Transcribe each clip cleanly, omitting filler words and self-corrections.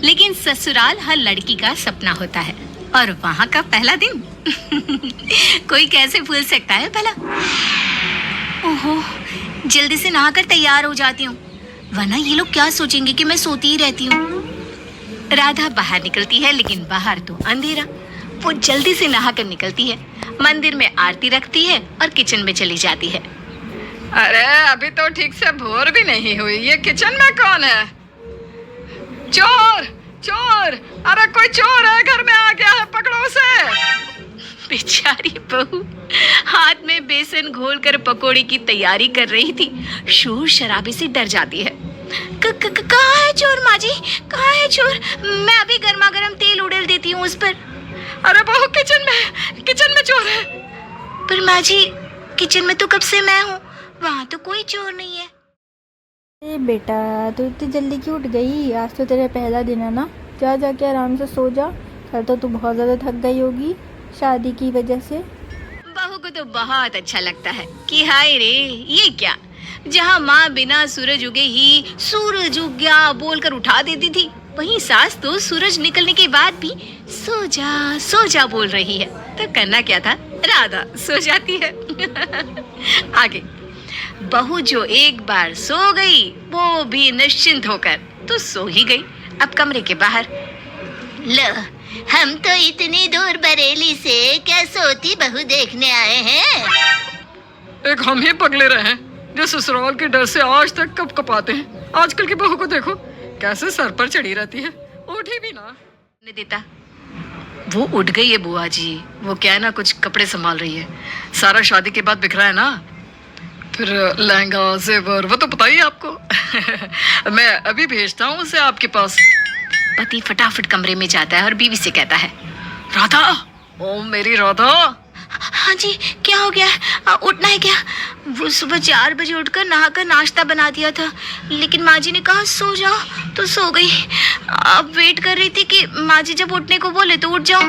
लेकिन ससुराल हर लड़की का सपना होता है, और वहाँ का पहला दिन कोई कैसे भूल सकता है भला। ओहो, जल्दी से नहाकर तैयार हो जाती हूँ, वरना ये लोग क्या सोचेंगे कि मैं सोती ही रहती हूँ। राधा बाहर निकलती है, लेकिन बाहर तो अंधेरा। वो जल्दी से नहाकर निकलती है, मंदिर में आरती रखती है और किचन में चली जाती है। अरे अभी तो ठीक से भोर भी नहीं हुई, ये किचन में कौन है? चोर चोर, अरे कोई चोर है, घर में आ गया है, पकड़ो उसे। बेचारी बहू हाथ में बेसन घोलकर पकोड़े की तैयारी कर रही थी, शोर शराबे से डर जाती है। कहाँ है चोर माँ जी, कहाँ है चोर? मैं अभी गर्मा गर्म तेल उड़ेल देती हूँ उस पर। अरे बहू किचन में चोर है। पर माँ जी, किचन में तो कब से मैं हूँ, वहाँ तो कोई चोर नहीं है। अरे बेटा, तू इतनी जल्दी क्यों उठ गई? आज तो तेरा पहला दिन है ना, जा जाके आराम से सो जा। कल तो तू बहुत ज़्यादा थक गई होगी शादी की वजह से। बहू को तो बहुत अच्छा लगता है कि हाय रे, ये क्या, जहाँ माँ बिना सूरज उगे ही सूरज उग गया बोलकर उठा देती थी, वहीं सास तो सूरज निकलने के बाद भी सो जा बोल रही है। तो करना क्या था, राधा सो जाती है। आगे बहू जो एक बार सो गई, वो भी निश्चिंत होकर तो सो ही गई। अब कमरे के बाहर, लो, हम तो इतनी दूर बरेली से क्या सोती बहू देखने आए हैं। एक हम ही पगले रहे हैं जो ससुराल के डर से आज तक कब कपाते हैं। आजकल की बहू को देखो कैसे सर पर चढ़ी रहती है, उठी भी ना देता। वो उठ गई है बुआ जी, वो क्या है ना, कुछ कपड़े संभाल रही है। सारा शादी के बाद बिखरा है ना, फिर लहंगा जेवर वो तो पता ही है आपको। मैं अभी भेजता हूँ उसे आपके पास। पति फटाफट कमरे में जाता है और बीवी से कहता है, राधा, ओ मेरी राधा। हाँ जी, क्या हो गया, उठना है क्या? वो सुबह 4 बजे उठकर नहाकर नाश्ता बना दिया था, लेकिन माँ जी ने कहा सो जाओ, तो सो गई। अब वेट कर रही थी कि माँ जी जब उठने को बोले तो उठ जाओ।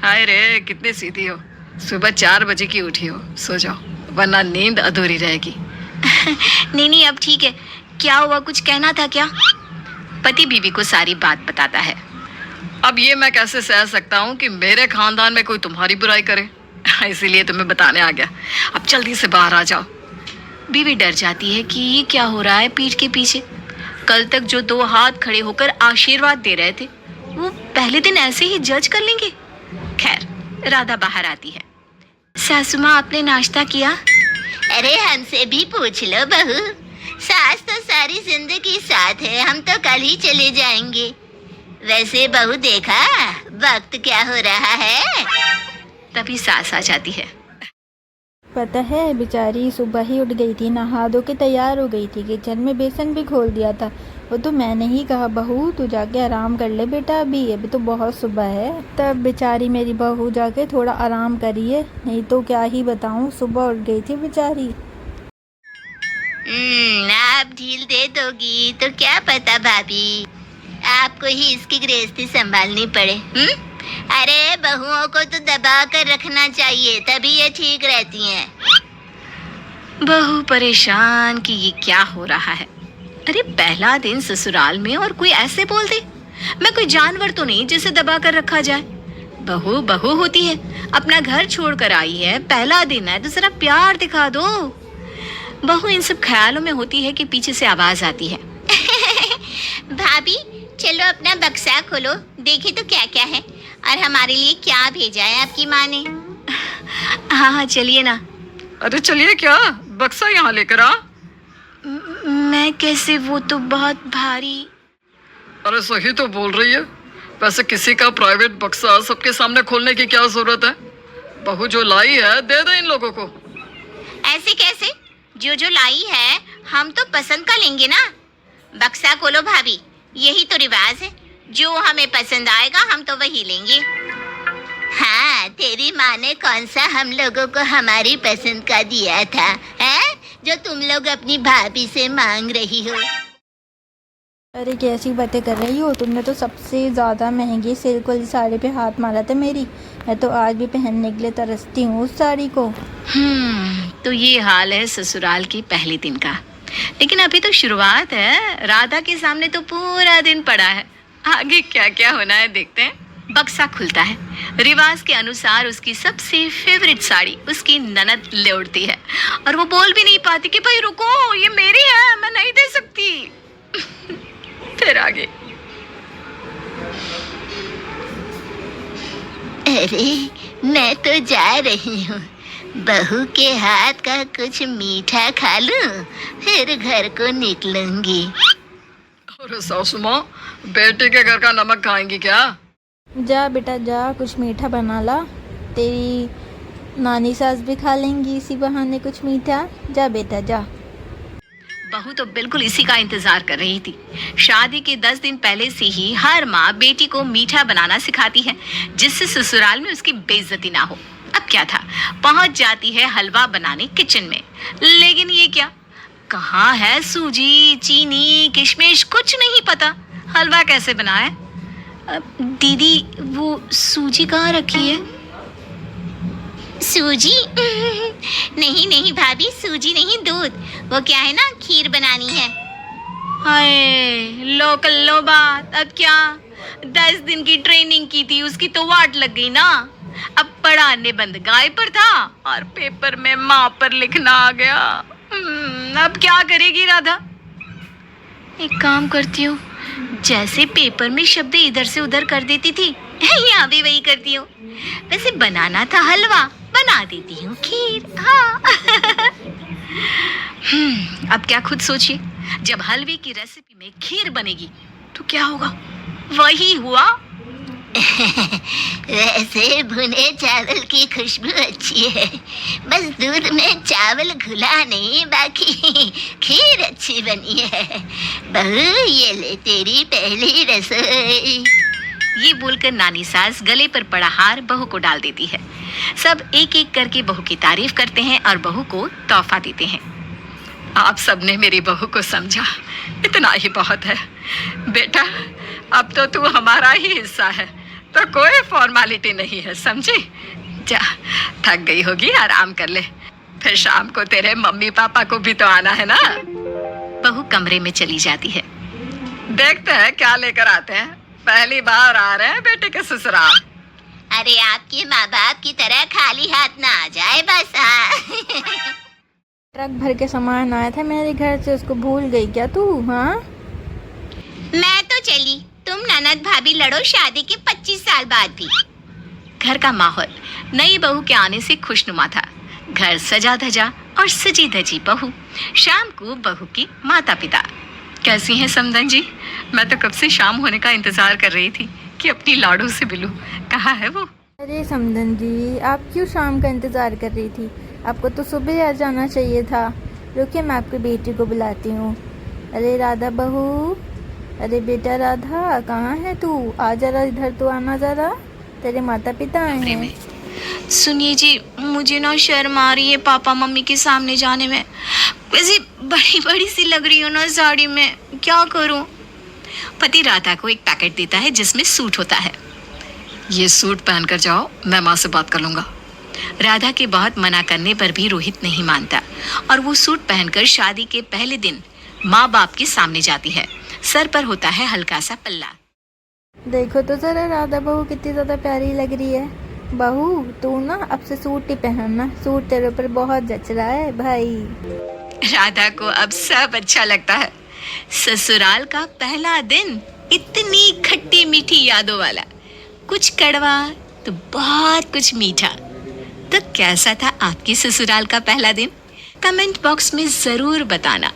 हाय रे, कितनी सीधी हो, सुबह 4 बजे की उठी हो, सो जाओ वरना नींद अधूरी रहेगी। नहीं, अब ठीक है। क्या हुआ, कुछ कहना था क्या? पति बीवी को सारी बात बताता है। अब ये मैं कैसे सह सकता हूँ कि मेरे खानदान में कोई तुम्हारी बुराई करे, इसीलिए तुम्हें बताने आ गया। अब जल्दी से बाहर आ जाओ। बीवी डर जाती है कि ये क्या हो रहा है पीठ के पीछे। कल तक जो 2 हाथ खड़े होकर आशीर्वाद दे रहे थे, वो पहले दिन ऐसे ही जज कर लेंगे। खैर, राधा बाहर आती है। सासू माँ, आपने नाश्ता किया? अरे हमसे भी पूछ लो बहू, सास तो सारी जिंदगी साथ है, हम तो कल ही चले जाएंगे। वैसे बहू देखा वक्त क्या हो रहा है? तभी सास आ जाती है। पता है, बेचारी सुबह ही उठ गई थी, नहा धो के तैयार हो गई थी, किचन में बेसन भी घोल दिया था। वो तो मैंने ही कहा, बहू तू जाके आराम कर ले बेटा, अभी तो बहुत सुबह है। तब बेचारी मेरी बहू जाके थोड़ा आराम करिए, नहीं तो क्या ही बताऊँ, सुबह उठ गई थी बेचारी। आप ढील दे दोगी तो क्या पता भाभी, आपको ही इसकी गृहस्थी संभालनी पड़े। अरे बहुओं को तो दबा कर रखना चाहिए, तभी ये ठीक रहती हैं। बहू परेशान कि ये क्या हो रहा है। अरे पहला दिन ससुराल में और कोई ऐसे बोल दे। मैं कोई जानवर तो नहीं जिसे दबा कर रखा जाए। बहू बहू होती है, अपना घर छोड़कर आई है, पहला दिन है तो जरा प्यार दिखा दो। बहू इन सब ख्यालों में होती है कि पीछे से आवाज आती है। भाभी चलो अपना बक्सा खोलो, देखिए तो क्या क्या है, और हमारे लिए क्या भेजा है आपकी माँ ने। हाँ चलिए ना। अरे चलिए क्या, बक्सा यहाँ लेकर आ। मैं कैसे, वो तो बहुत भारी। अरे सही तो बोल रही है, वैसे किसी का प्राइवेट बक्सा सबके सामने खोलने की क्या जरूरत है। बहू जो लाई है दे दे इन लोगों को। ऐसे कैसे, जो लाई है हम तो पसंद का लेंगे ना। बक्सा खोलो भाभी, यही तो रिवाज है, जो हमें पसंद आएगा हम तो वही लेंगे। हाँ, तेरी माँ ने कौन सा हम लोगों को हमारी पसंद का दिया था, हैं? जो तुम लोग अपनी भाभी से मांग रही हो। अरे कैसी बातें कर रही हो, तुमने तो सबसे ज़्यादा महंगी सिल्क वाली साड़ी पे हाथ मारा था मेरी। मैं तो आज भी पहनने के लिए तरसती हूँ उस साड़ी को। तो ये हाल है ससुराल के पहले दिन का। लेकिन अभी तो शुरुआत है, राधा के सामने तो पूरा दिन पड़ा है। आगे क्या क्या होना है देखते हैं। बक्सा खुलता है। रिवाज के अनुसार उसकी सबसे फेवरेट साड़ी उसकी ननद ले उड़ती है और वो बोल भी नहीं पाती कि भाई रुको, ये मेरी है, मैं नहीं दे सकती। फिर आगे। अरे मैं तो जा रही हूँ, बहू के हाथ का कुछ मीठा खा लूं, फिर घर को निकलूंगी। अरे सासू माँ, बेटे के घर का नमक खाएंगी क्या? जा बेटा जा, कुछ मीठा बना ला, तेरी नानी सास भी खा लेंगी इसी बहाने कुछ मीठा। जा बेटा जा। बहू तो बिल्कुल इसी का इंतजार कर रही थी। शादी के 10 दिन पहले से ही हर माँ बेटी को मीठा बनाना सिखाती है, जिससे ससुराल में उसकी बेइज्जती ना हो। अब क्या था, पहुंच जाती है हलवा बनाने किचन में। लेकिन ये क्या, कहाँ है सूजी, चीनी, किशमिश, कुछ नहीं पता। हलवा कैसे बनाए? दीदी वो सूजी कहाँ रखी है? सूजी? नहीं नहीं भाभी, सूजी नहीं, दूध। वो क्या है ना, खीर बनानी है। हाय लो कल्लो बात। अब क्या, 10 दिन की ट्रेनिंग की थी, उसकी तो वाट लग गई ना। अब पढ़ाने बंद गाय पर था और पेपर में माँ पर लिखना आ गया। अब क्या करेगी राधा? एक काम करती हूँ, जैसे पेपर में शब्द इधर से उधर कर देती थी, यहाँ भी वही करती हूँ। वैसे बनाना था हलवा, बना देती हूँ खीर। हाँ। अब क्या खुद सोचिए, जब हलवे की रेसिपी में खीर बनेगी तो क्या होगा? वही हुआ। वैसे भुने चावल की खुशबू अच्छी है, बस दूध में चावल घुला नहीं, बाकी खीर अच्छी बनी है। बहू ये ले तेरी पहली रसोई। ये बोलकर नानी सास गले पर पड़ा हार बहू को डाल देती है। सब एक एक करके बहू की तारीफ करते हैं और बहू को तोहफा देते हैं। आप सबने मेरी बहू को समझा, इतना ही बहुत है। बेटा अब तो तू हमारा ही हिस्सा है, तो कोई फॉर्मेलिटी नहीं है, समझी? जा, थक गई होगी, आराम कर ले, फिर शाम को तेरे मम्मी पापा को भी तो आना है ना। बहू कमरे में चली जाती है। देखते हैं क्या लेकर आते हैं। पहली बार आ रहे हैं बेटे के ससुराल। अरे आपके माँ बाप की तरह खाली हाथ ना आ जाए बस। हाँ। ट्रक भर के सामान आया था मेरे घर से, उसको भूल गई क्या तू? हाँ मैं तो चली, तुम ननद भाभी लड़ो शादी के 25 साल बाद भी। घर का माहौल नई बहू के आने से खुशनुमा था। घर सजा धजा और सजी धजी बहू। शाम को बहू की माता पिता। कैसी हैं समधन जी? मैं तो कब से शाम होने का इंतजार कर रही थी कि अपनी लाडू से मिलूं। कहाँ है वो? अरे समधन जी, आप क्यों शाम का इंतज़ार कर रही थी? आपको तो सुबह आ जाना चाहिए था। रुकिए मैं आपकी बेटी को बुलाती हूँ। अरे राधा बहू, अरे बेटा राधा, कहाँ है तू? आ जरा इधर तो आना जरा, तेरे माता पिता आए हैं। सुनिए जी, मुझे ना शर्म आ रही है पापा मम्मी के सामने जाने में। वैसे बड़ी बड़ी सी लग रही हो ना साड़ी में, क्या करूं? पति राधा को एक पैकेट देता है जिसमें सूट होता है। ये सूट पहनकर जाओ, मैं माँ से बात कर लूंगा। राधा के बहुत मना करने पर भी रोहित नहीं मानता और वो सूट पहनकर शादी के पहले दिन माँ बाप के सामने जाती है। सर पर होता है हल्का सा पल्ला। देखो तो जरा राधा बहू कितनी ज़्यादा प्यारी लग रही है। बहू तू ना अब से सूट ही पहनना, सूट तेरे ऊपर बहुत जच रहा है भाई। राधा को अब सब अच्छा लगता है। ससुराल का पहला दिन इतनी खट्टी मीठी यादों वाला, कुछ कड़वा तो बहुत कुछ मीठा। तो कैसा था आपके ससुराल का पहला दिन? कमेंट बॉक्स में जरूर बताना।